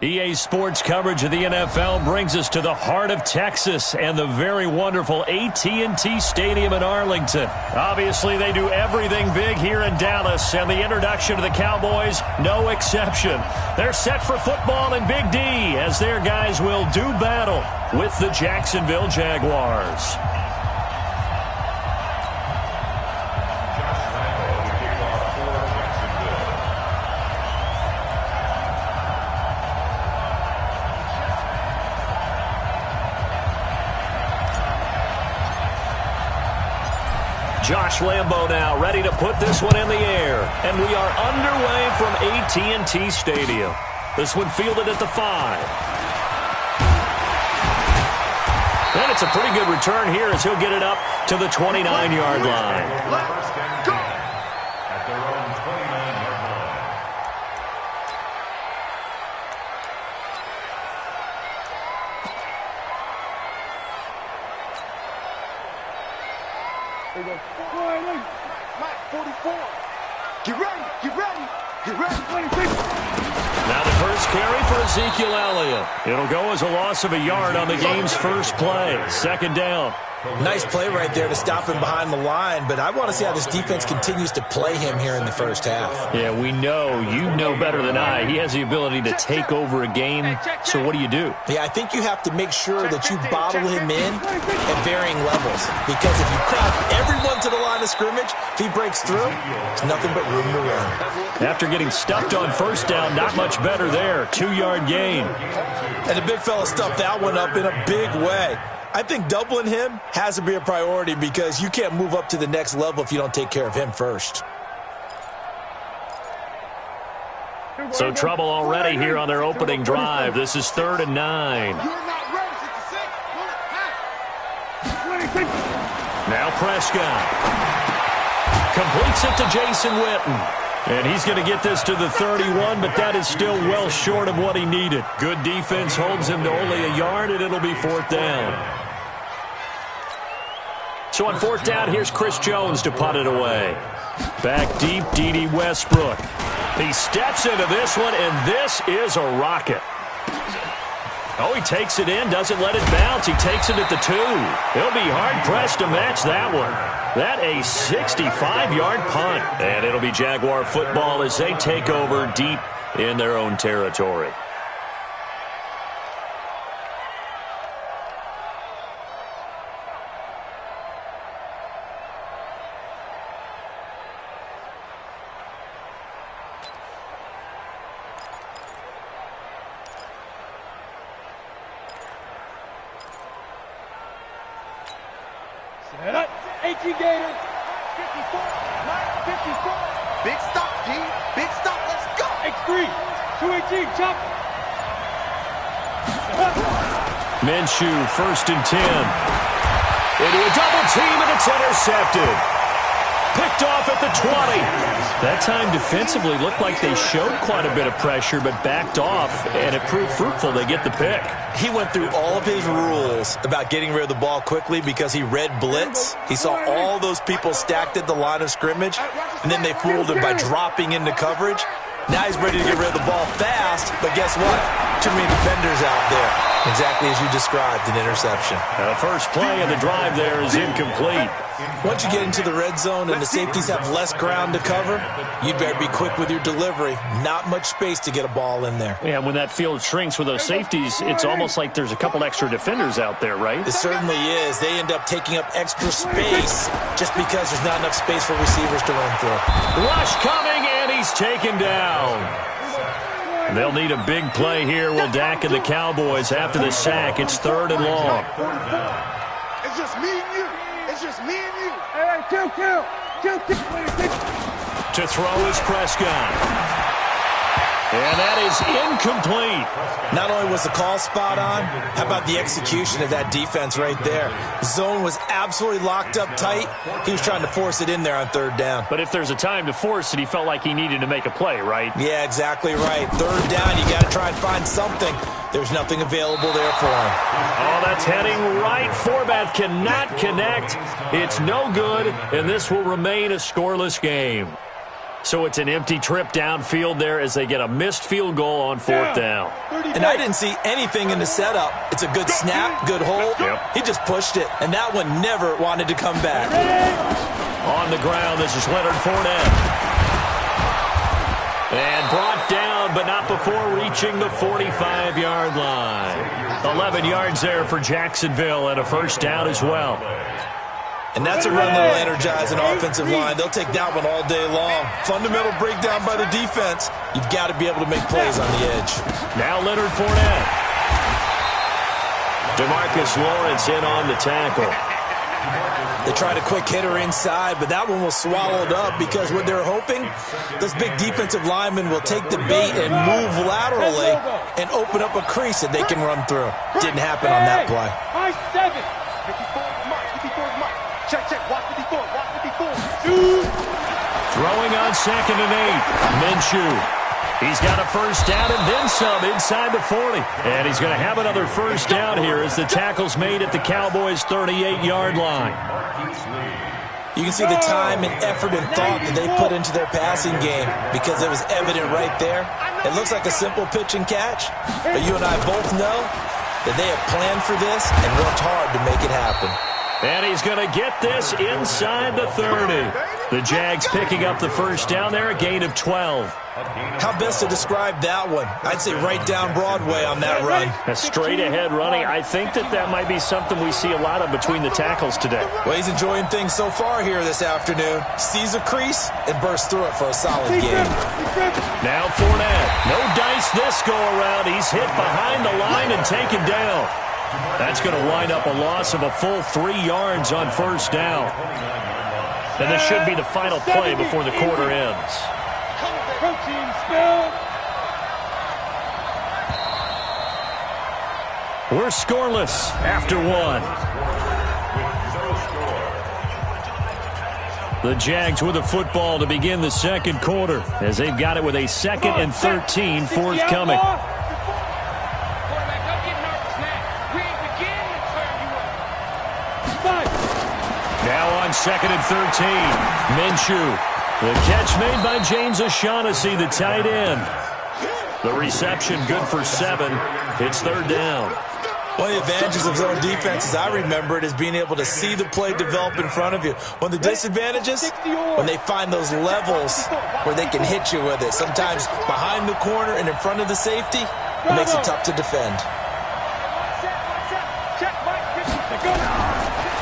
EA Sports coverage of the NFL brings us to the heart of Texas and the very wonderful AT&T Stadium in Arlington. Obviously, they do everything big here in Dallas, and the introduction to the Cowboys, no exception. They're set for football in Big D as their guys will do battle with the Jacksonville Jaguars. Josh Lambo now ready to put this one in the air. And we are underway from AT&T Stadium. This one fielded at the 5. And it's a pretty good return here as he'll get it up to the 29-yard line. Let's go! At their own 29-yard line. There you go. Flat 44. Get ready, get ready, get ready. Now the first carry for Ezekiel Elliott. It'll go as a loss of a yard on the game's first play. Second down. Nice play right there to stop him behind the line, but I want to see how this defense continues to play him here in the first half. Yeah, we know. You know better than I. He has the ability to take over a game. So what do you do? Yeah, I think you have to make sure that you bottle him in at varying levels, because if you crowd everyone to the line of scrimmage, if he breaks through, there's nothing but room to run. After getting stuffed on first down, not much better there. 2-yard gain. And the big fella stuffed that one up in a big way. I think doubling him has to be a priority because you can't move up to the next level if you don't take care of him first. So trouble already here on their opening drive. This is 3rd and 9. Now Prescott. Completes it to Jason Witten. And he's going to get this to the 31, but that is still well short of what he needed. Good defense holds him to only a yard, and it'll be 4th down. So on 4th down, here's Chris Jones to punt it away. Back deep, D.D. Westbrook. He steps into this one, and this is a rocket. Oh, he takes it in, doesn't let it bounce. He takes it at the 2. He'll be hard-pressed to match that one. That a 65-yard punt. And it'll be Jaguar football as they take over deep in their own territory. Gator, 54, 54. Big stop, D. Big stop. Let's go. X3, 218, chop. Minshew, 1st and 10. Into a double team, and it's intercepted. Picked off at the 20. That time defensively looked like they showed quite a bit of pressure, but backed off, and it proved fruitful. They get the pick. He went through all of his rules about getting rid of the ball quickly because he read blitz. He saw all those people stacked at the line of scrimmage, and then they fooled him by dropping into coverage. Now he's ready to get rid of the ball fast, but guess what? Too many defenders out there. Exactly as you described, an interception. The first play of the drive there is incomplete. Once you get into the red zone and the safeties have less ground to cover, you'd better be quick with your delivery. Not much space to get a ball in there. Yeah, when that field shrinks with those safeties, it's almost like there's a couple extra defenders out there, right? It certainly is. They end up taking up extra space just because there's not enough space for receivers to run through. Rush coming, and he's taken down. They'll need a big play here. Will Dak and the Cowboys after the sack. It's 3rd and long. It's just me and you. It's just me and you. Hey, kill. To throw is Prescott. And that is incomplete. Not only was the call spot on, how about the execution of that defense right there? Zone was absolutely locked up tight. He was trying to force it in there on 3rd down. But if there's a time to force it, he felt like he needed to make a play, right? Yeah, exactly right. 3rd down, you got to try and find something. There's nothing available there for him. Oh, that's heading right. Forbath cannot connect. It's no good, and this will remain a scoreless game. So it's an empty trip downfield there as they get a missed field goal on 4th down. And I didn't see anything in the setup. It's a good snap, good hold. Yep. He just pushed it, and that one never wanted to come back. On the ground, this is Leonard Fournette. And brought down, but not before reaching the 45-yard line. 11 yards there for Jacksonville and a first down as well. And that's a run that'll energize an offensive line. They'll take that one all day long. Fundamental breakdown by the defense. You've got to be able to make plays on the edge. Now Leonard Fournette. DeMarcus Lawrence in on the tackle. They tried a quick hitter inside, but that one was swallowed up because what they're hoping, those big defensive linemen will take the bait and move laterally and open up a crease that they can run through. Didn't happen on that play. Check, watch 54, watch 54. Throwing on 2nd and 8. Minshew. He's got a first down and then some inside the 40. And he's going to have another first down here as the tackle's made at the Cowboys' 38-yard line. You can see the time and effort and thought that they put into their passing game because it was evident right there. It looks like a simple pitch and catch, but you and I both know that they have planned for this and worked hard to make it happen. And he's going to get this inside the 30. The Jags picking up the first down there, a gain of 12. How best to describe that one? I'd say right down Broadway on that run. A straight-ahead running. I think that might be something we see a lot of between the tackles today. Well, he's enjoying things so far here this afternoon. Sees a crease and bursts through it for a solid game. Now Fournette. No dice this go-around. He's hit behind the line and taken down. That's going to wind up a loss of a full 3 yards on first down. And this should be the final play before the quarter ends. We're scoreless after one. The Jags with a football to begin the second quarter as they've got it with a 2nd and 13 forthcoming. Now on 2nd and 13, Minshew. The catch made by James O'Shaughnessy, the tight end. The reception good for 7. It's 3rd down. One of the advantages of zone defense, as I remember it, is being able to see the play develop in front of you. One of the disadvantages, when they find those levels where they can hit you with it. Sometimes behind the corner and in front of the safety, it makes it tough to defend.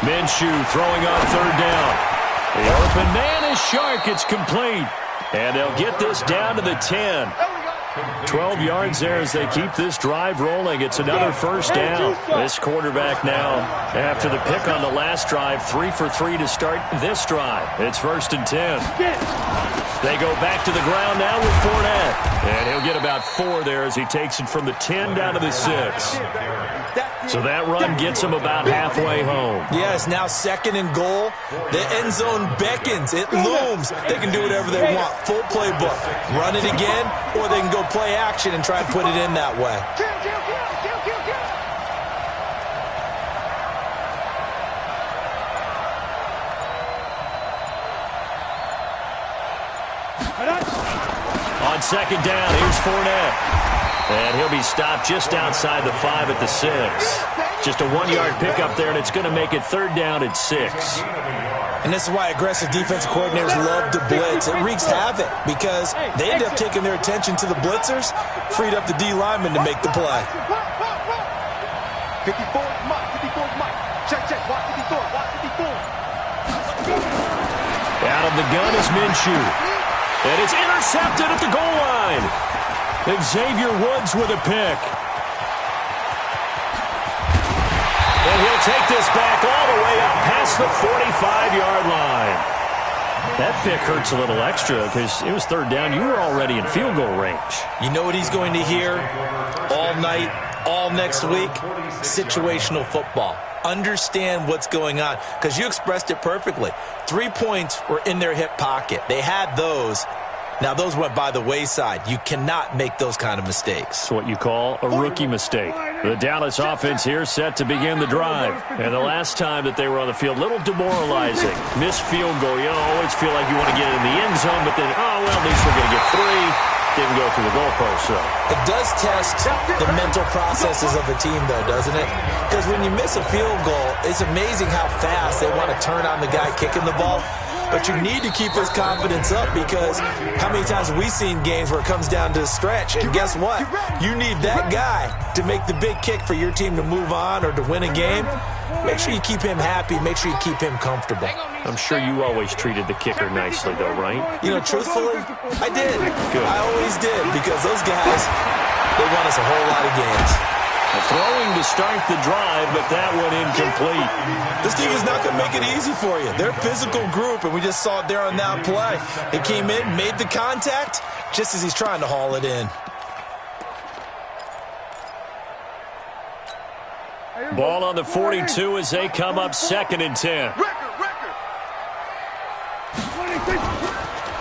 Minshew throwing on 3rd down. The open man is Shark. It's complete. And they'll get this down to the 10. 12 yards there as they keep this drive rolling. It's another first down. This quarterback now, after the pick on the last drive, 3 for 3 to start this drive. It's 1st and 10. They go back to the ground now with Fournette. And he'll get about 4 there as he takes it from the 10 down to the 6. So that run gets him about halfway home. Yeah, it's now 2nd and goal. The end zone beckons. It looms. They can do whatever they want. Full playbook. Run it again, or they can go play action and try and put it in that way. On 2nd down, here's Fournette. And he'll be stopped just outside the 5 at the 6. Just a 1-yard pickup there, and it's going to make it 3rd down at 6. And this is why aggressive defensive coordinators love to blitz. It wreaks havoc because they end up taking their attention to the blitzers, freed up the D lineman to make the play. 54 Mike. Check, watch 54, watch 54. Out of the gun is Minshew. And it's intercepted at the goal line. Xavier Woods with a pick. And he'll take this back all the way up past the 45-yard line. That pick hurts a little extra because it was 3rd down. You were already in field goal range. You know what he's going to hear all night, all next week? Situational football. Understand what's going on because you expressed it perfectly. 3 points were in their hip pocket. They had those. Now, those went by the wayside. You cannot make those kind of mistakes. It's what you call a rookie mistake. The Dallas offense here set to begin the drive. And the last time that they were on the field, a little demoralizing. Missed field goal. You always feel like you want to get in the end zone, but then, oh, well, at least we're going to get 3. Didn't go through the goalpost, so. It does test the mental processes of a team, though, doesn't it? Because when you miss a field goal, it's amazing how fast they want to turn on the guy kicking the ball. But you need to keep his confidence up, because how many times have we seen games where it comes down to a stretch? And guess what? You need that guy to make the big kick for your team to move on or to win a game. Make sure you keep him happy. Make sure you keep him comfortable. I'm sure you always treated the kicker nicely, though, right? You know, truthfully, I did. Good. I always did, because those guys, they won us a whole lot of games. Throwing to start the drive, but that one incomplete. This team is not going to make it easy for you. They're a physical group, and we just saw it there on that play. He came in, made the contact, just as he's trying to haul it in. Ball on the 42 as they come up 2nd and 10.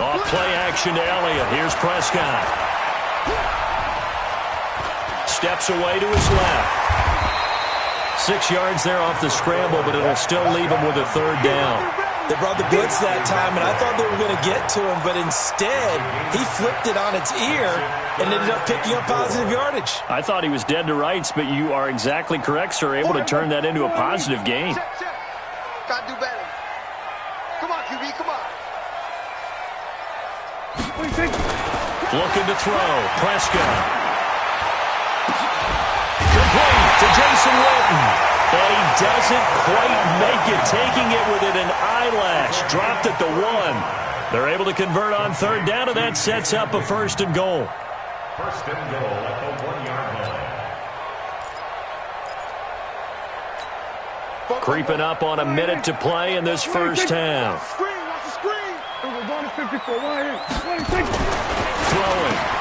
Off play action to Elliott. Here's Prescott. Steps away to his left. 6 yards there off the scramble, but it'll still leave him with a 3rd down. They brought the blitz that time, and I thought they were going to get to him, but instead, he flipped it on its ear and ended up picking up positive yardage. I thought he was dead to rights, but you are exactly correct, sir. Able to turn that into a positive gain. Got to do better. Come on, QB, come on. Looking to throw. Prescott. Complete to Jason Witten. And he doesn't quite make it, taking it within an eyelash. Dropped at the 1. They're able to convert on 3rd down, and that sets up a 1st and goal. 1st and goal at the 1-yard line. Creeping up on a minute to play in this first half. Throwing.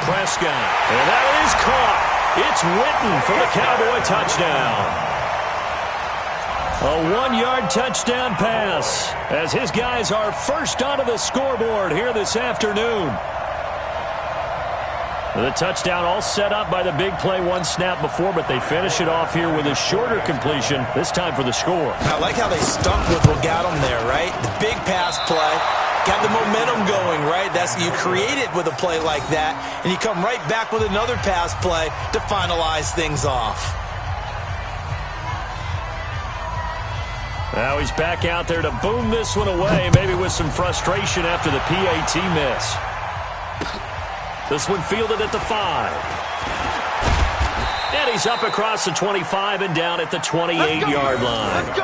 Prescott. And that is caught. It's Witten for the Cowboy touchdown. A 1-yard touchdown pass as his guys are first onto the scoreboard here this afternoon. The touchdown all set up by the big play 1 snap before, but they finish it off here with a shorter completion, this time for the score. I like how they stuck with what got them there, right? The big pass play. Got the momentum going, right? You create it with a play like that, and you come right back with another pass play to finalize things off. Now he's back out there to boom this one away, maybe with some frustration after the PAT miss. This one fielded at the 5. And he's up across the 25 and down at the 28-yard line. The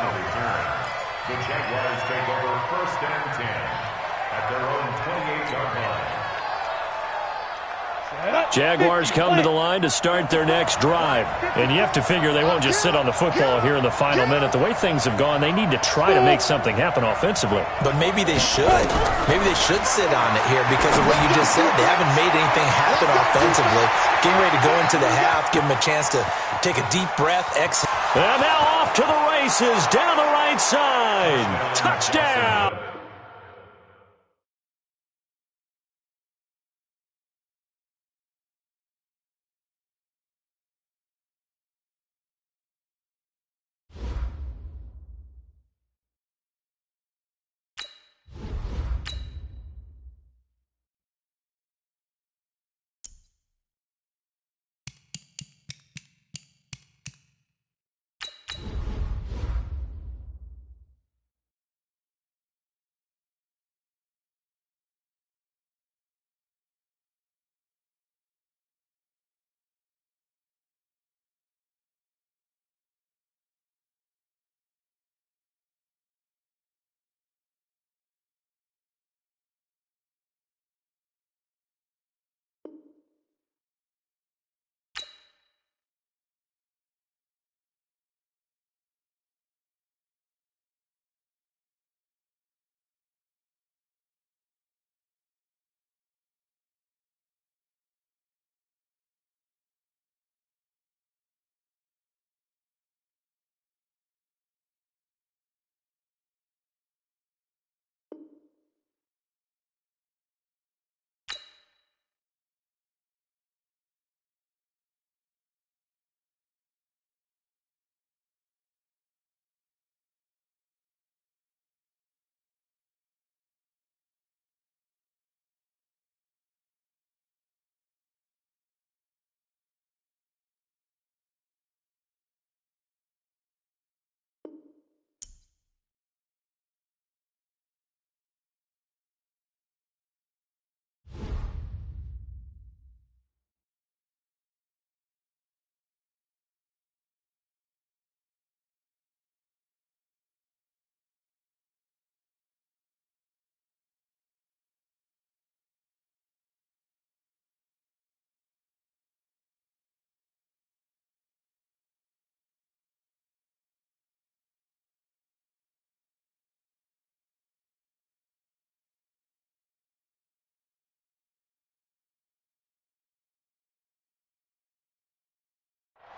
Jaguars take over 1st and 10 at their own 28-yard line. Jaguars come to the line to start their next drive. And you have to figure they won't just sit on the football here in the final minute. The way things have gone, they need to try to make something happen offensively. But maybe they should. Maybe they should sit on it here because of what you just said. They haven't made anything happen offensively. Getting ready to go into the half, give them a chance to take a deep breath, exhale. And now off to the races, down the right side. Touchdown!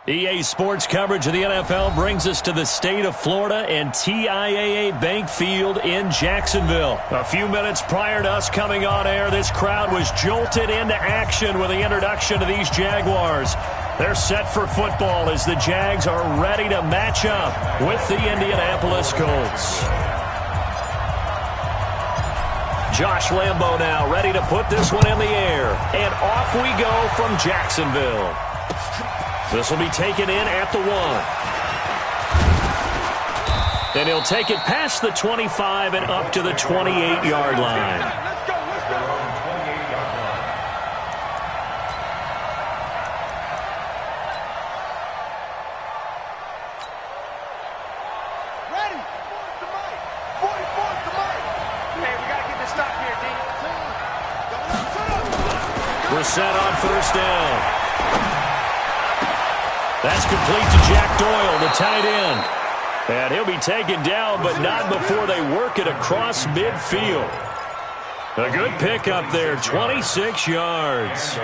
EA Sports coverage of the NFL brings us to the state of Florida and TIAA Bank Field in Jacksonville. A few minutes prior to us coming on air, this crowd was jolted into action with the introduction of these Jaguars. They're set for football as the Jags are ready to match up with the Indianapolis Colts. Josh Lambo now ready to put this one in the air. And off we go from Jacksonville. This will be taken in at the 1. And he'll take it past the 25 and up to the 28-yard line. Let's go. 28-yard line. Ready. 44's the mic. Man, we got to get this stop here, D. Brissett on first down. That's complete to Jack Doyle, the tight end. And he'll be taken down, but not before they work it across midfield. A good pickup there, 26 yards.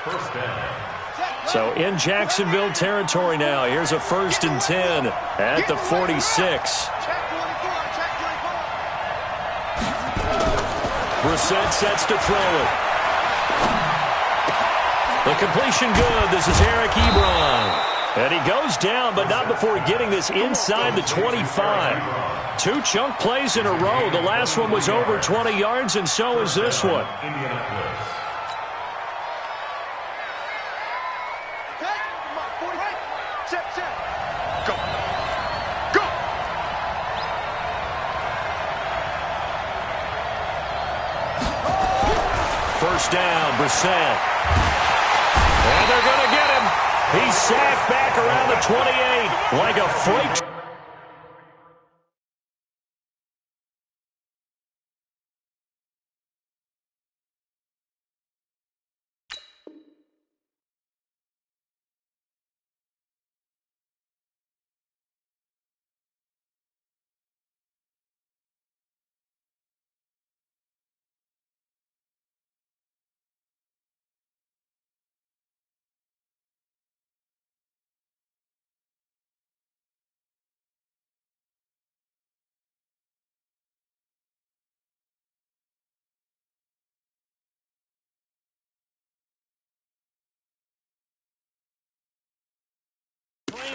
First down. So in Jacksonville territory now. Here's a 1st and 10 at the 46. Brissett sets to throw it. The completion good. This is Eric Ebron. And he goes down, but not before getting this inside the 25. 2 chunk plays in a row. The last one was over 20 yards, and so is this one. Indianapolis. Go. Go. First down, Brissett. And they're going to get him. He's sacked back around the 28 like a freight.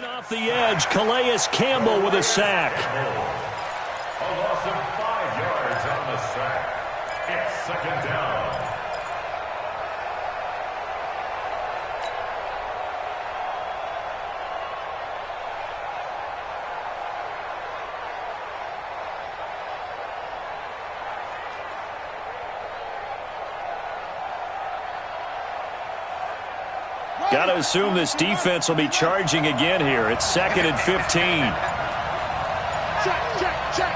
Off the edge, Calais Campbell with a sack. A loss of 5 yards on the sack. It's second down. Got to assume this defense will be charging again here. It's 2nd and 15. Check.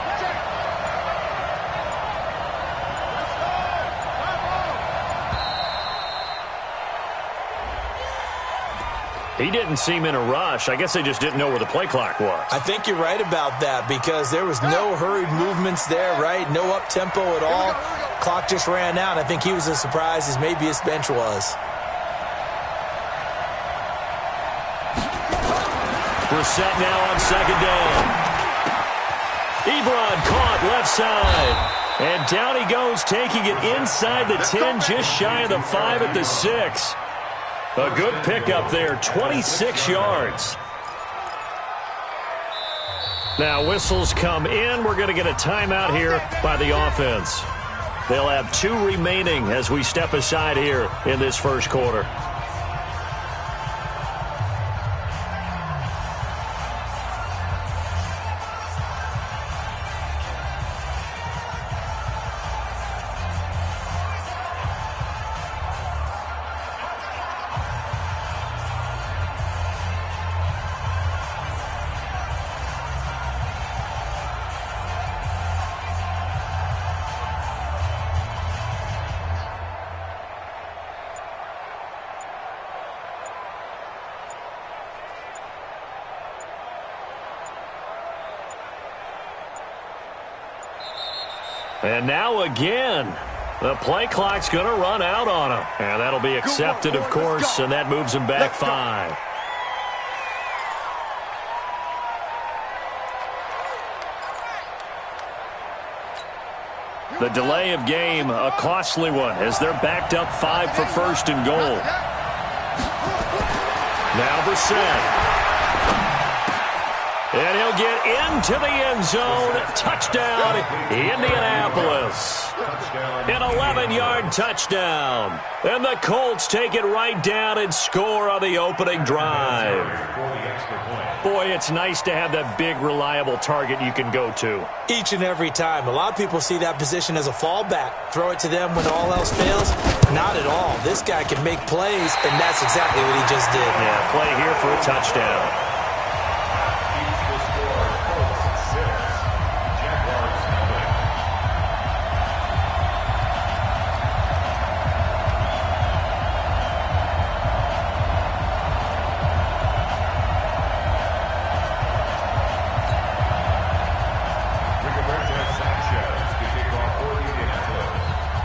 He didn't seem in a rush. I guess they just didn't know where the play clock was. I think you're right about that because there was no hurried movements there, right? No up-tempo at all. Clock just ran out. I think he was as surprised as maybe his bench was. Brissett now on 2nd down. Ebron caught left side. And down he goes, taking it inside the 10, just shy of the 5 at the 6. A good pickup there, 26 yards. Now whistles come in. We're going to get a timeout here by the offense. They'll have 2 remaining as we step aside here in this first quarter. And now again, the play clock's going to run out on him. And that'll be accepted, of course, and that moves him back 5. The delay of game, a costly one, as they're backed up 5 for first and goal. Now Brissett. And he'll get into the end zone. Touchdown, Indianapolis. An 11-yard touchdown. And the Colts take it right down and score on the opening drive. Boy, it's nice to have that big, reliable target you can go to. Each and every time. A lot of people see that position as a fallback. Throw it to them when all else fails. Not at all. This guy can make plays, and that's exactly what he just did. Yeah, play here for a touchdown.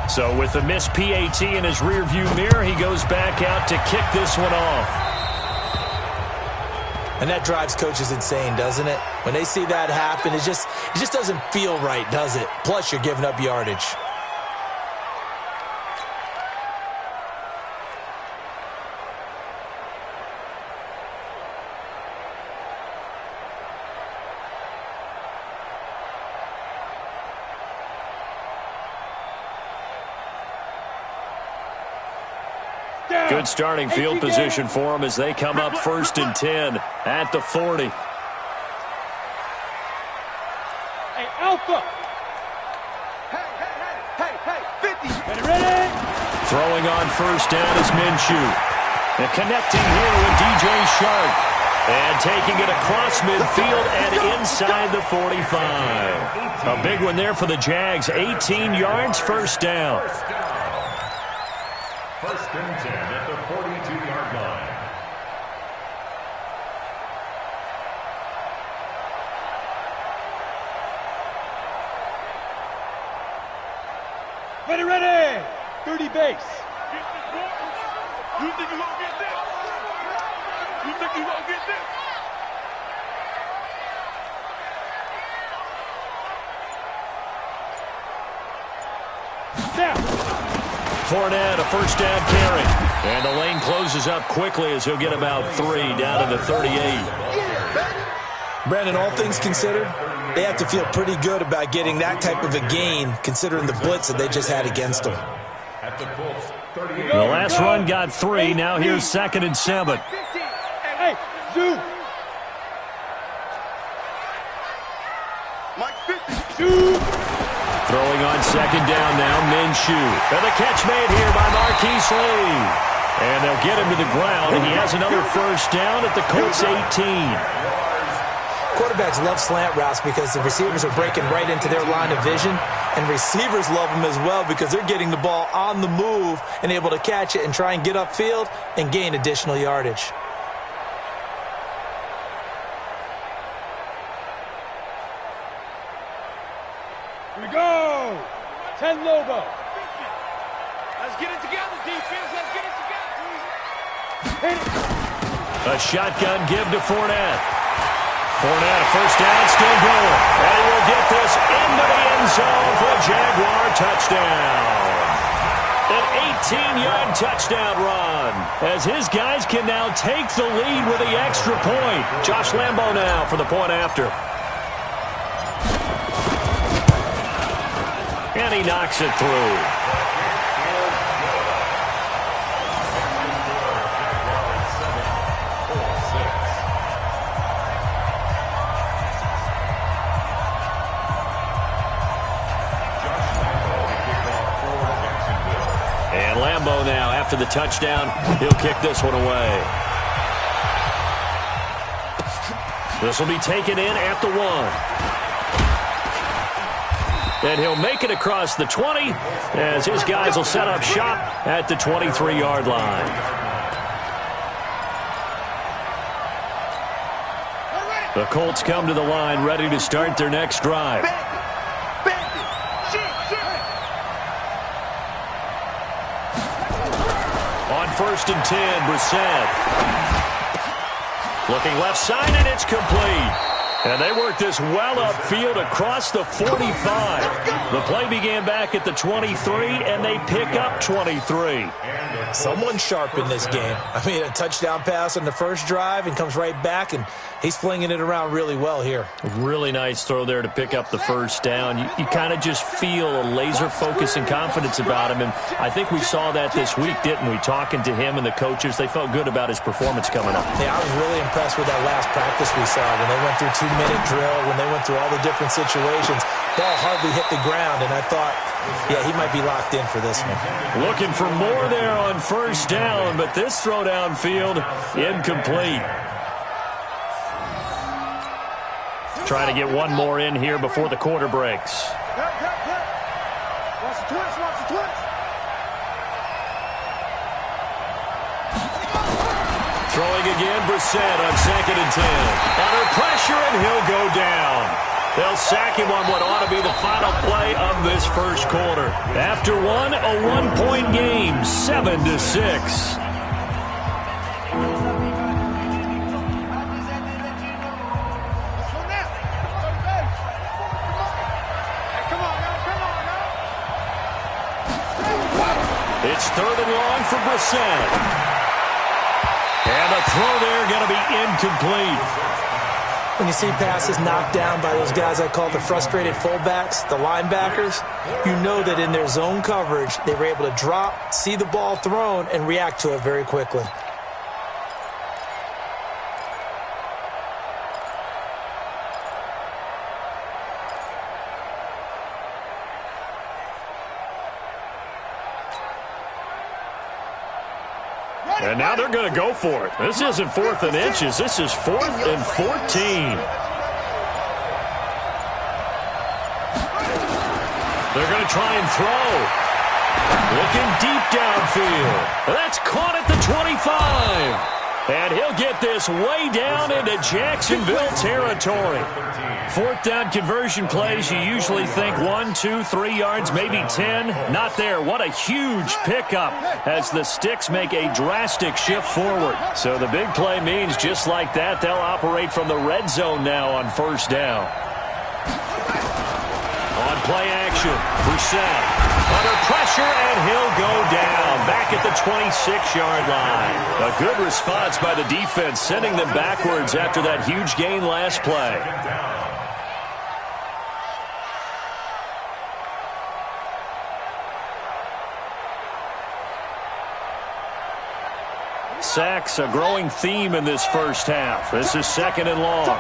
So with the missed PAT in his rearview mirror, he goes back out to kick this one off. And that drives coaches insane, doesn't it? When they see that happen, it just doesn't feel right, does it? Plus, you're giving up yardage. Good starting field position for them as they come up 1st and 10 at the 40. Hey, Alpha! Hey, 50! Ready? Throwing on 1st down is Minshew. And connecting here with DJ Shark. And taking it across midfield and inside the 45. A big one there for the Jags. 18 yards, 1st down. 1st and 10 at the 42-yard line. Ready! 30 base. You think you're going to get this? You think you're going to get this? Now. Fournette, a 1st down carry. And the lane closes up quickly as he'll get about 3 down to the 38. Brandon, all things considered, they have to feel pretty good about getting that type of a gain, considering the blitz that they just had against them. The last run got 3. Now here's 2nd and 7. Hey, Zoo! Mike 50. Zoo! Throwing on 2nd down now, Minshew. And the catch made here by Marquise Lee. And they'll get him to the ground, and he has another 1st down at the Colts 18. Quarterbacks love slant routes because the receivers are breaking right into their line of vision, and receivers love them as well because they're getting the ball on the move and able to catch it and try and get upfield and gain additional yardage. Here we go! 10 Lobo. Let's get it together, defense. Let's get it together. Hit it. A shotgun give to Fournette. Fournette, 1st down, still going. And we'll get this into the end zone for a Jaguar touchdown. An 18-yard touchdown run as his guys can now take the lead with the extra point. Josh Lambo now for the point after. And he knocks it through. And Lambo now, after the touchdown, he'll kick this one away. This will be taken in at the 1. And he'll make it across the 20 as his guys will set up shop at the 23-yard line. The Colts come to the line ready to start their next drive. On 1st and 10, Brissett. Looking left side, and it's complete. And they work this well upfield across the 45. The play began back at the 23, and they pick up 23. Someone sharp in this game. I mean, a touchdown pass on the first drive and comes right back, and he's flinging it around really well here. Really nice throw there to pick up the first down. You kind of just feel a laser focus and confidence about him, and I think we saw that this week, didn't we? Talking to him and the coaches, they felt good about his performance coming up. Yeah, I was really impressed with that last practice we saw when they went through 2-minute drill, when they went through all the different situations. Ball hardly hit the ground, and I thought, yeah, he might be locked in for this one. Looking for more there on first down, but this throw downfield, incomplete. Trying to get one more in here before the quarter breaks. Watch the twitch, watch the twitch. Throwing again, Brissett on 2nd and 10. Under pressure, and he'll go down. They'll sack him on what ought to be the final play of this first quarter. After one, a one-point game, 7-6. It's 3rd and long for Brissett. And the throw there going to be incomplete. When you see passes knocked down by those guys I call the frustrated fullbacks, the linebackers, you know that in their zone coverage, they were able to drop, see the ball thrown, and react to it very quickly. And now they're going to go for it. This isn't 4th and inches. This is 4th and 14. They're going to try and throw. Looking deep downfield. That's caught at the 25. And he'll get this way down into Jacksonville territory. 4th down conversion plays, you usually think 1, 2, 3 yards, maybe 10. Not there. What a huge pickup as the Sticks make a drastic shift forward. So the big play means just like that, they'll operate from the red zone now on first down. On play action, Brissett under pressure, and he'll go down back at the 26-yard line. A good response by the defense, sending them backwards after that huge gain last play. Sacks, a growing theme in this first half. This is 2nd and long.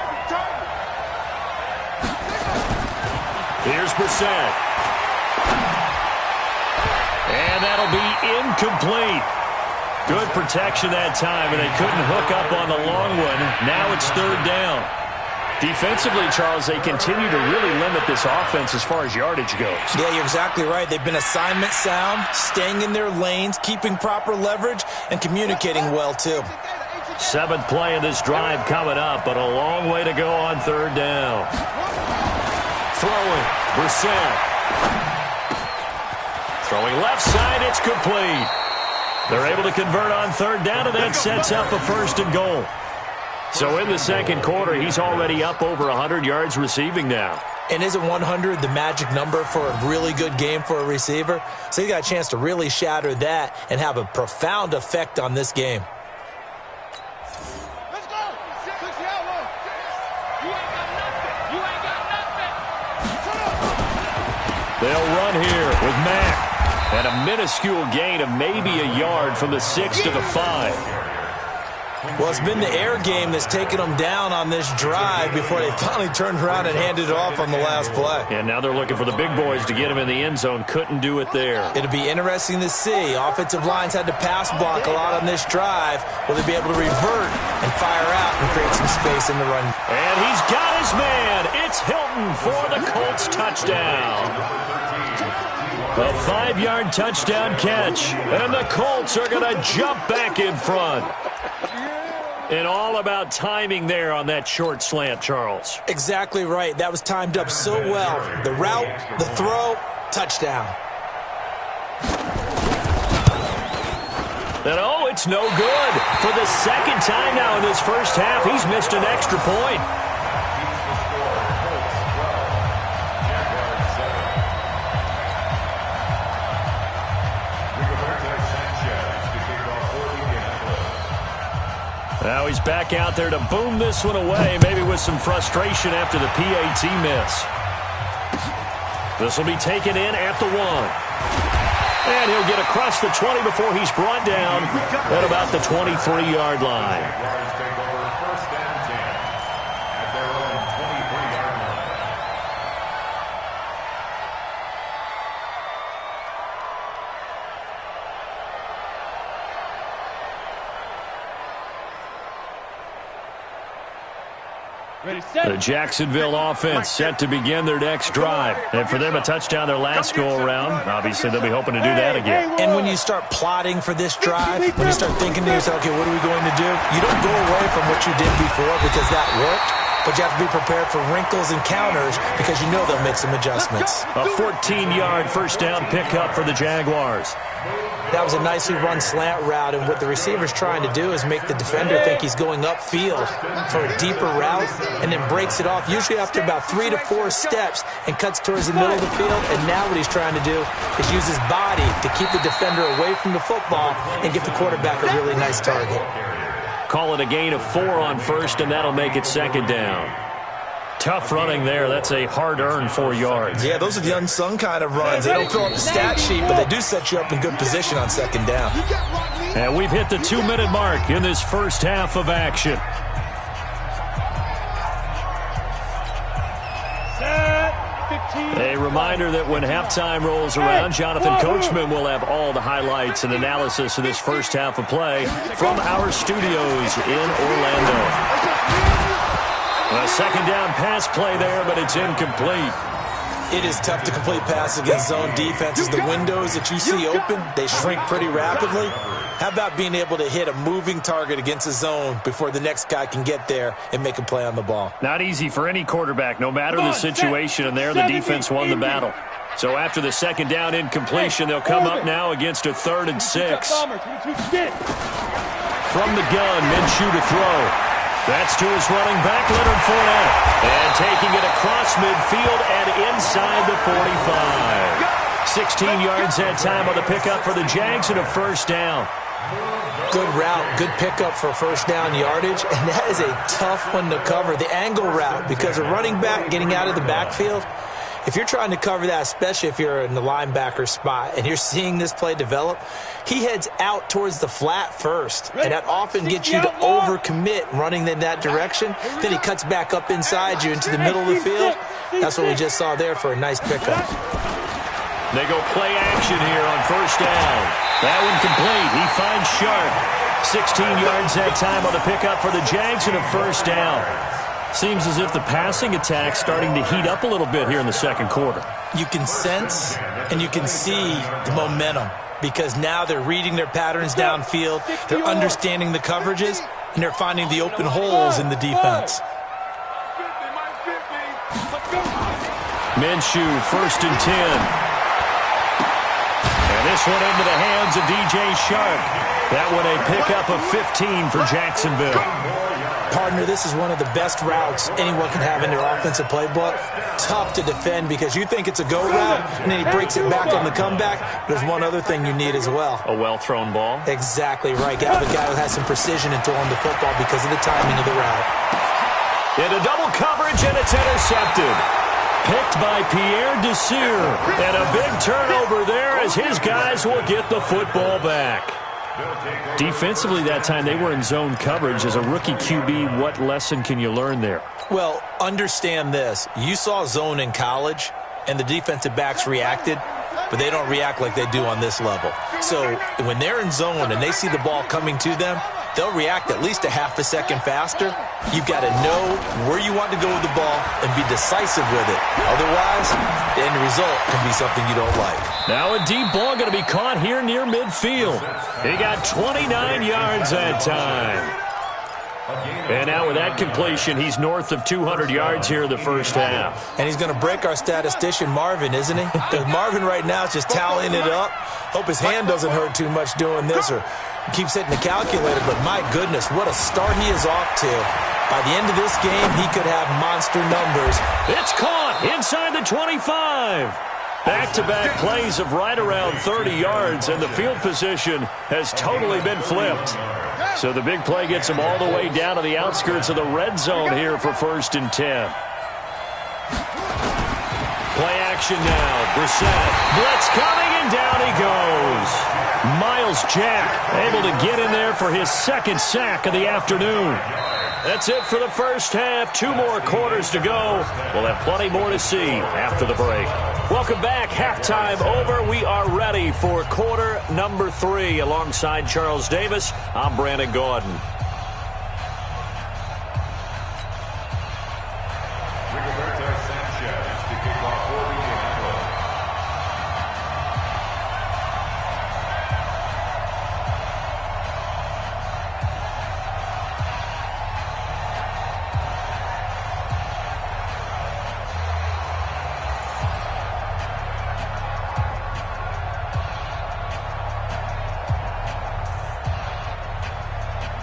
Here's Brissett. And that'll be incomplete. Good protection that time, and they couldn't hook up on the long one. Now it's 3rd down. Defensively, Charles, they continue to really limit this offense as far as yardage goes. Yeah, you're exactly right. They've been assignment sound, staying in their lanes, keeping proper leverage, and communicating well, too. 7th play of this drive coming up, but a long way to go on 3rd down. Throwing, Brissett. Throwing left side, it's complete. They're able to convert on 3rd down, and that sets up a 1st and goal. So in the second quarter, he's already up over 100 yards receiving now. And isn't 100 the magic number for a really good game for a receiver? So he got a chance to really shatter that and have a profound effect on this game. Let's go. You ain't got nothing. You ain't got nothing. They'll run here with Mack. And a minuscule gain of maybe a yard from the 6 to the 5. Well, it's been the air game that's taken them down on this drive before they finally turned around and handed it off on the last play. And now they're looking for the big boys to get him in the end zone. Couldn't do it there. It'll be interesting to see. Offensive lines had to pass block a lot on this drive. Will they be able to revert and fire out and create some space in the run? And he's got his man. It's Hilton for the Colts touchdown. A 5-yard touchdown catch. And the Colts are going to jump back in front. And all about timing there on that short slant, Charles. Exactly right. That was timed up so well. The route, the throw, touchdown. And oh, it's no good. For the second time now in this first half, he's missed an extra point. Now he's back out there to boom this one away, maybe with some frustration after the PAT miss. This will be taken in at the 1. And he'll get across the 20 before he's brought down at about the 23-yard line. Jaguars take over 1st and 10 at their own 23-yard line. Ready, set. The Jacksonville offense set to begin their next drive. And for them, a touchdown their last go-around. Obviously, they'll be hoping to do that again. And when you start plotting for this drive, when you start thinking to yourself, okay, what are we going to do? You don't go away from what you did before because that worked. But you have to be prepared for wrinkles and counters because you know they'll make some adjustments. A 14-yard first down pickup for the Jaguars. That was a nicely run slant route, and what the receiver's trying to do is make the defender think he's going upfield for a deeper route and then breaks it off, usually after about 3 to 4 steps, and cuts towards the middle of the field. And now what he's trying to do is use his body to keep the defender away from the football and give the quarterback a really nice target. Call it a gain of 4 on first, and that'll make it second down. Tough running there. That's a hard-earned 4 yards. Yeah, those are the unsung kind of runs. They don't fill up the stat sheet, but they do set you up in good position on second down. And we've hit the 2-minute mark in this first half of action. A reminder that when halftime rolls around, Jonathan Coachman will have all the highlights and analysis of this first half of play from our studios in Orlando. A second down pass play there, but it's incomplete. It is tough to complete pass against zone defenses. The windows that you see open, they shrink pretty rapidly. How about being able to hit a moving target against a zone before the next guy can get there and make a play on the ball? Not easy for any quarterback, no matter the situation, and there the defense won the battle. So after the second down incompletion, they'll come up now against a 3rd and 6. From the gun, Minshew to throw. That's to his running back, Leonard Fournette. And taking it across midfield and inside the 45. 16 yards that time on the pickup for the Jags and a first down. Good route, good pickup for first down yardage, and that is a tough one to cover. The angle route, because a running back getting out of the backfield, if you're trying to cover that, especially if you're in the linebacker spot and you're seeing this play develop, he heads out towards the flat first, and that often gets you to overcommit running in that direction. Then he cuts back up inside you into the middle of the field. That's what we just saw there for a nice pickup. They go play action here on first down. That one complete. He finds Sharp. 16 yards that time on the pickup for the Jags and a first down. Seems as if the passing attack's starting to heat up a little bit here in the second quarter. You can sense and you can see the momentum because now they're reading their patterns downfield, they're understanding the coverages, and they're finding the open holes in the defense. Minshew, 1st and 10. And this one into the hands of DJ Shark. That one a pickup of 15 for Jacksonville. Partner, this is one of the best routes anyone can have in their offensive playbook. Tough to defend because you think it's a go route, and then he breaks it back on the comeback. There's one other thing you need as well. A well-thrown ball. Exactly right. Got a guy who has some precision in throwing the football because of the timing of the route. Into double coverage, and it's intercepted. Picked by Pierre Desir. And a big turnover there as his guys will get the football back. Defensively that time, they were in zone coverage. As a rookie QB, what lesson can you learn there? Well, understand this. You saw zone in college, and the defensive backs reacted, but they don't react like they do on this level. So when they're in zone and they see the ball coming to them, they'll react at least a half a second faster. You've got to know where you want to go with the ball and be decisive with it. Otherwise, the end result can be something you don't like. Now a deep ball going to be caught here near midfield. He got 29 yards that time. And now with that completion, he's north of 200 yards here in the first half. And he's going to break our statistician Marvin, isn't he? Because Marvin right now is just tallying it up. Hope his hand doesn't hurt too much doing this or keeps hitting the calculator. But my goodness, what a start he is off to. By the end of this game, he could have monster numbers. It's caught inside the 25. Back-to-back plays of right around 30 yards, and the field position has totally been flipped. So the big play gets him all the way down to the outskirts of the red zone here for 1st and 10. Play action now. Brissett. Blitz coming, and down he goes. Miles Jack able to get in there for his 2nd sack of the afternoon. That's it for the first half. 2 more quarters to go. We'll have plenty more to see after the break. Welcome back. Halftime over. We are ready for quarter number 3. Alongside Charles Davis, I'm Brandon Gaudin.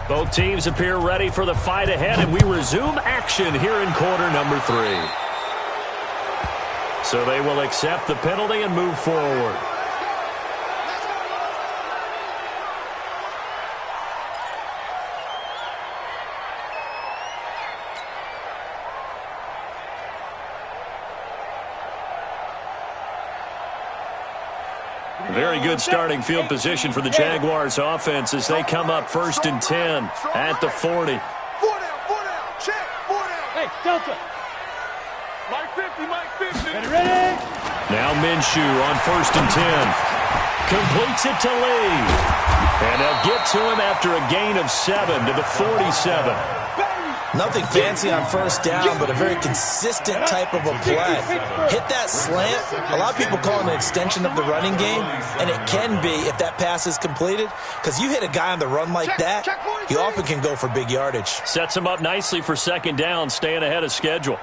Both teams appear ready for the fight ahead, and we resume action here in quarter number 3. So they will accept the penalty and move forward. Very good starting field position for the Jaguars offense as they come up 1st and 10 at the 40. 4 down, check, 4 down. Hey, Delta. Mike 50, Mike 50. Ready? Now Minshew on 1st and 10. Completes it to Lee. And they'll get to him after a gain of 7 to the 47. Nothing fancy on 1st down, but a very consistent type of a play. Hit that slant. A lot of people call it an extension of the running game, and it can be if that pass is completed, because you hit a guy on the run like that, he often can go for big yardage. Sets him up nicely for 2nd down, staying ahead of schedule.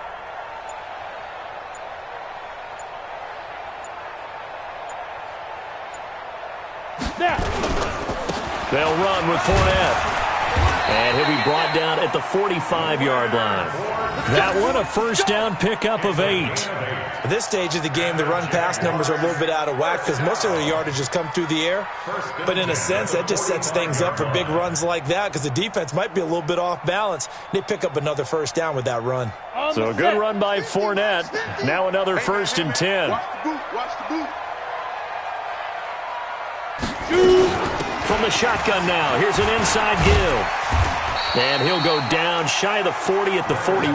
They'll run with Fournette. And he'll be brought down at the 45-yard line. That one, a 1st down pickup of 8. At this stage of the game, the run-pass numbers are a little bit out of whack because most of their yardage has come through the air. But in a sense, that just sets things up for big runs like that because the defense might be a little bit off balance. They pick up another 1st down with that run. So a good run by Fournette. Now another 1st and 10. Watch the boot. From the shotgun now, here's an inside give. And he'll go down shy of the 40 at the 41.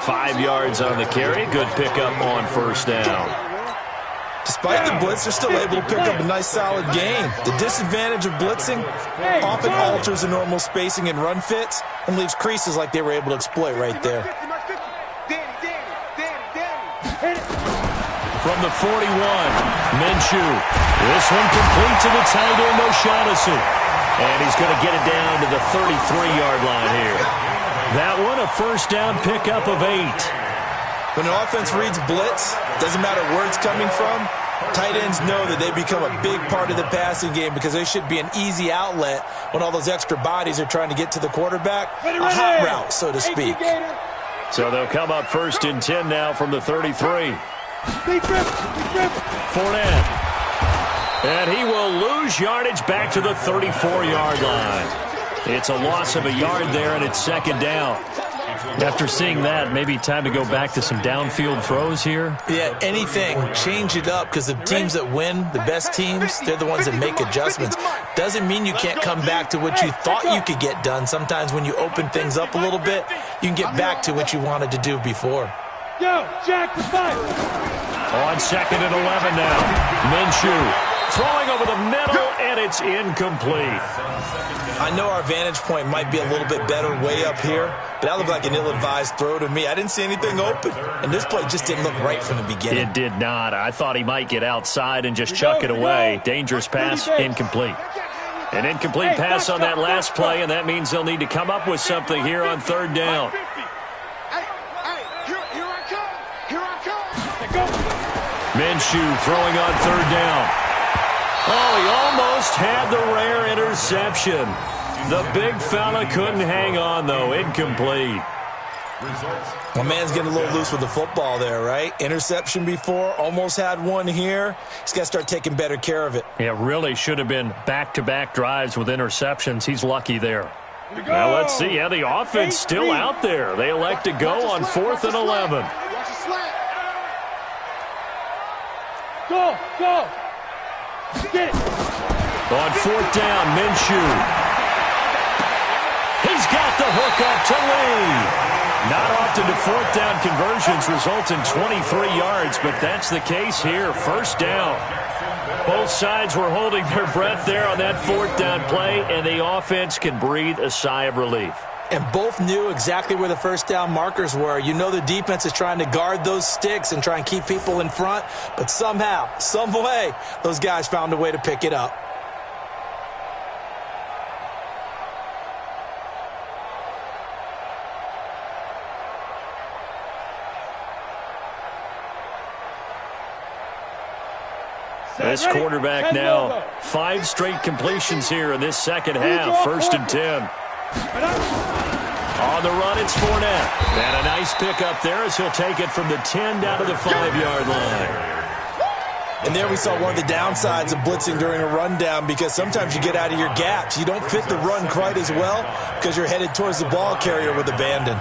5 yards on the carry. Good pickup on 1st down. Despite the blitz, they're still able to pick up a nice solid gain. The disadvantage of blitzing often alters the normal spacing and run fits and leaves creases like they were able to exploit right there. From the 41, Minshew. This one complete to the tight end, O'Shaughnessy. And he's going to get it down to the 33-yard line here. That one, a 1st down pickup of 8. When an offense reads blitz, doesn't matter where it's coming from, tight ends know that they become a big part of the passing game because they should be an easy outlet when all those extra bodies are trying to get to the quarterback. A hot route, so to speak. So they'll come up 1st and 10 now from the 33. Fournette. And he will lose yardage back to the 34-yard line. It's a loss of a yard there, and it's 2nd down. After seeing that, maybe time to go back to some downfield throws here. Yeah, anything. Change it up because the teams that win, the best teams, they're the ones that make adjustments. Doesn't mean you can't come back to what you thought you could get done. Sometimes when you open things up a little bit, you can get back to what you wanted to do before. Yo, Jack, the fight. On 2nd and 11 now. Minshew throwing over the middle, and it's incomplete. I know our vantage point might be a little bit better way up here, but that looked like an ill-advised throw to me. I didn't see anything open, and this play just didn't look right from the beginning. It did not. I thought he might get outside and just chuck it away. Dangerous pass, incomplete. An incomplete pass on that last play, and that means they'll need to come up with something here on 3rd down. Minshew throwing on 3rd down. Oh, he almost had the rare interception. The big fella couldn't hang on, though. Incomplete. My man's getting a little loose with the football there, right? Interception before, almost had one here. He's got to start taking better care of it. Yeah, really should have been back-to-back drives with interceptions. He's lucky there. Now let's see how the offense still out there. They elect to go on 4th and 11. Go, go. Get it. On 4th down, Minshew. He's got the hook up to Lee. Not often do 4th down conversions result in 23 yards, but that's the case here. 1st down. Both sides were holding their breath there on that 4th down play, and the offense can breathe a sigh of relief. And both knew exactly where the 1st down markers were. You know the defense is trying to guard those sticks and try and keep people in front, but somehow, some way, those guys found a way to pick it up. This quarterback now, 5 straight completions here in this second half. 1st and 10. On the run, it's Fournette. And a nice pickup there as he'll take it from the 10 down to the 5-yard line. And there we saw one of the downsides of blitzing during a rundown, because sometimes you get out of your gaps. You don't fit the run quite as well because you're headed towards the ball carrier with abandon.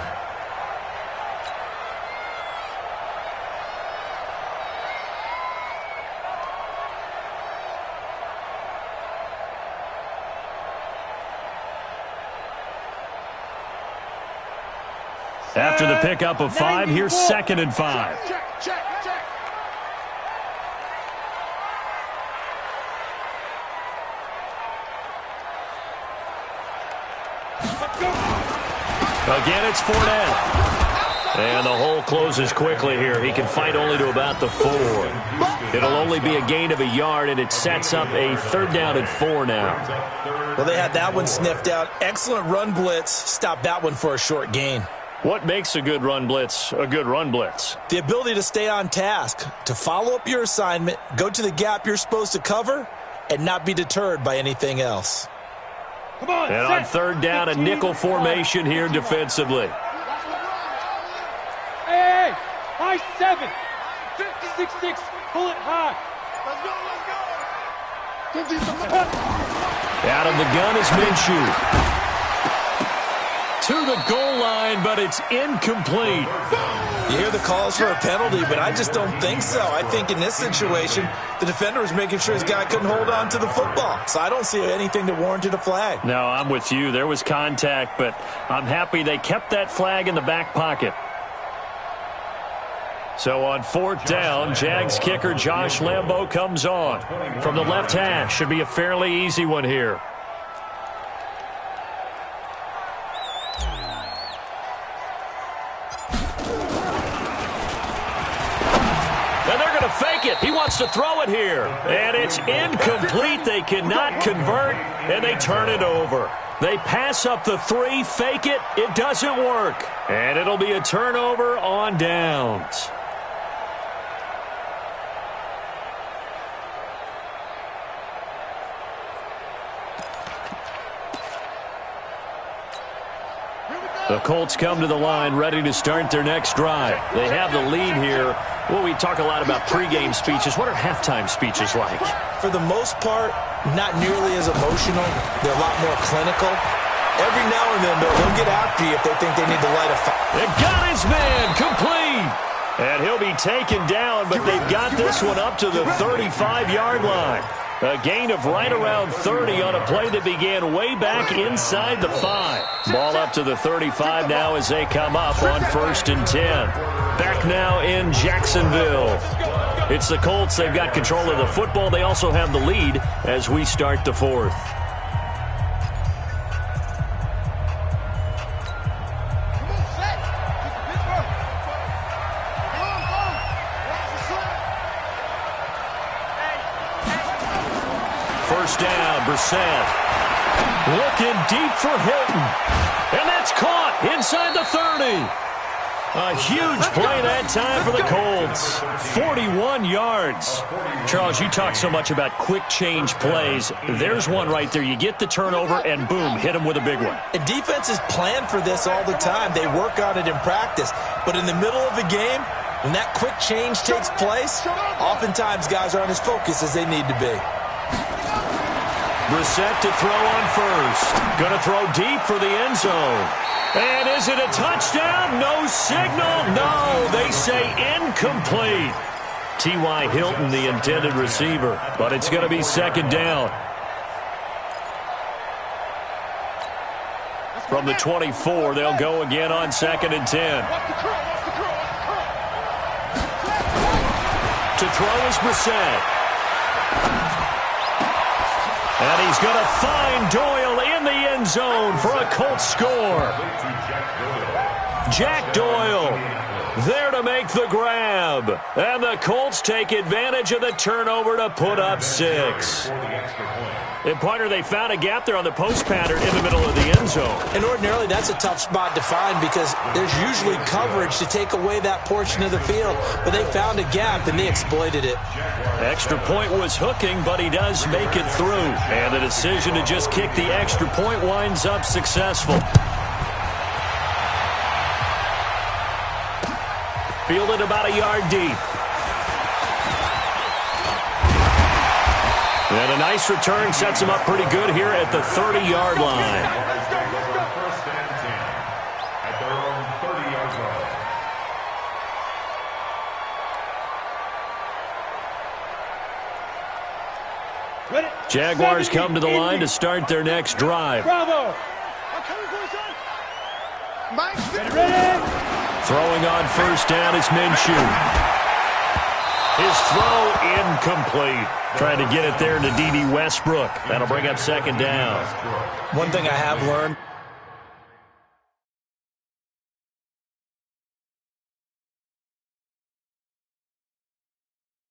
After the pickup of 5, here's 2nd and 5. Again, it's Fournette. And the hole closes quickly here. He can fight only to about the 4. It'll only be a gain of a yard, and it sets up a 3rd down and 4 now. Well, they had that one sniffed out. Excellent run blitz. Stopped that one for a short gain. What makes a good run blitz a good run blitz? The ability to stay on task, to follow up your assignment, go to the gap you're supposed to cover, and not be deterred by anything else. Come on, and on 3rd down, a nickel formation here defensively. Hey, high 7. 6-6, pull it high. Let's go. Out of the gun is Minshew. To the goal line, but it's incomplete. You hear the calls for a penalty, but I just don't think so. I think in this situation, the defender was making sure his guy couldn't hold on to the football. So I don't see anything that warranted a flag. No, I'm with you. There was contact, but I'm happy they kept that flag in the back pocket. So on 4th down, Jags kicker Josh Lambo comes on. From the left hash, should be a fairly easy one here. Fake it. He wants to throw it here. And it's incomplete. They cannot convert, and they turn it over. They pass up the 3, fake it. It doesn't work. And it'll be a turnover on downs. The Colts come to the line ready to start their next drive. They have the lead here. Well, we talk a lot about pregame speeches. What are halftime speeches like? For the most part, not nearly as emotional. They're a lot more clinical. Every now and then, they'll get after you if they think they need to light a fire. They got his man complete. And he'll be taken down, but they've got this one up to the 35-yard line. A gain of right around 30 on a play that began way back inside the 5. Ball up to the 35 now as they come up on 1st and 10. Back now in Jacksonville. It's the Colts. They've got control of the football. They also have the lead as we start the 4th. First down, Brissett. Looking deep for Hilton. And that's caught inside the 30. A huge play that time for the Colts. 41 yards. Charles, you talk so much about quick change plays. There's one right there. You get the turnover, and boom, hit them with a big one. And defenses plan for this all the time. They work on it in practice. But in the middle of the game, when that quick change takes place, oftentimes guys aren't as focused as they need to be. Brissett to throw on first. Going to throw deep for the end zone. And is it a touchdown? No signal. No, they say incomplete. T.Y. Hilton, the intended receiver. But it's going to be second down. From the 24, they'll go again on 2nd and 10. To throw is Brissett. And he's going to find Doyle in the end zone for a Colts score. Jack Doyle there to make the grab. And the Colts take advantage of the turnover to put up 6. And, partner, they found a gap there on the post pattern in the middle of the end zone. And ordinarily that's a tough spot to find because there's usually coverage to take away that portion of the field. But they found a gap and they exploited it. Extra point was hooking, but he does make it through. And the decision to just kick the extra point winds up successful. Fielded about a yard deep. And a nice return sets him up pretty good here at the 30-yard line. First and 10 at their own 30-yard line. Jaguars come to the line to start their next drive. Bravo. Ready. Throwing on first down is Minshew. His throw incomplete. Trying to get it there to D.D. Westbrook. That'll bring up second down. One thing I have learned,